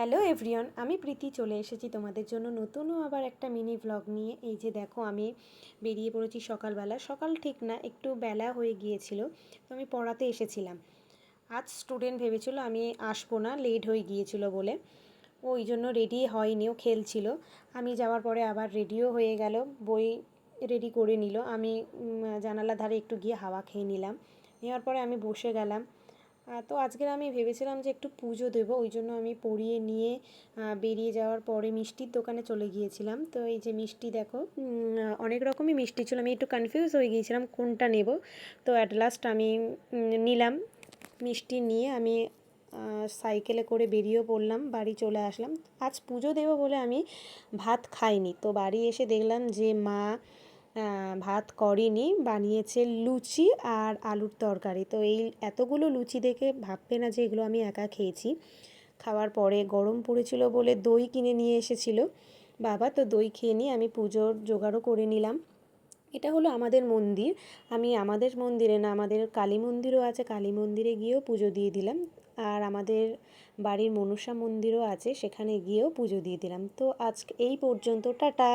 Hello everyone, আমি প্রীতি চলে এসেছি তোমাদের জন্য নতুনও আবার একটা মিনি ভ্লগ নিয়ে। এই যে দেখো, আমি বেরিয়ে পড়েছি সকালবেলা। সকাল ঠিক না, একটু বেলা হয়ে গিয়েছিল। তো আমি পড়াতে এসেছিলাম। আজ স্টুডেন্ট ভেবেছিল আমি আসবো না, লেট হয়ে গিয়েছিল বলে ওই জন্য রেডি হয়নি, ও খেলছিল। আমি যাওয়ার পরে আবার রেডিও হয়ে গেল, বই রেডি করে নিল। আমি জানালার ধারে একটু গিয়ে হাওয়া খেয়ে নিলাম। নেওয়ার পরে আমি বসে গেলাম। তো আজকের আমি ভেবেছিলাম যে একটু পুজো দেবো, ওই জন্য আমি পরিয়ে নিয়ে বেরিয়ে যাওয়ার পরে মিষ্টির দোকানে চলে গিয়েছিলাম। তো এই যে মিষ্টি দেখো, অনেক রকমই মিষ্টি ছিল, আমি একটু কনফিউজ হয়ে গিয়েছিলাম কোনটা নেব। তো অ্যাট লাস্ট আমি নিলাম। মিষ্টি নিয়ে আমি সাইকেলে করে বেরিয়েও পড়লাম, বাড়ি চলে আসলাম। আজ পুজো দেবো বলে আমি ভাত খাইনি। তো বাড়ি এসে দেখলাম যে মা ভাত করেনি, বানিয়েছে লুচি আর আলুর তরকারি। তো এই এতগুলো লুচি দেখে ভাববে না যে এগুলো আমি একা খেয়েছি। খাওয়ার পরে গরম পড়েছিল বলে দই কিনে নিয়ে এসেছিল বাবা, তো দই খেয়ে নিয়ে আমি পুজোর জোগাড়ও করে নিলাম। এটা হলো আমাদের মন্দির। আমি আমাদের মন্দিরে না, আমাদের কালী মন্দিরও আছে, কালী মন্দিরে গিয়েও পুজো দিয়ে দিলাম। আর আমাদের বাড়ির মনসা মন্দিরও আছে, সেখানে গিয়েও পুজো দিয়ে দিলাম। তো আজকে এই পর্যন্ত, টাটা।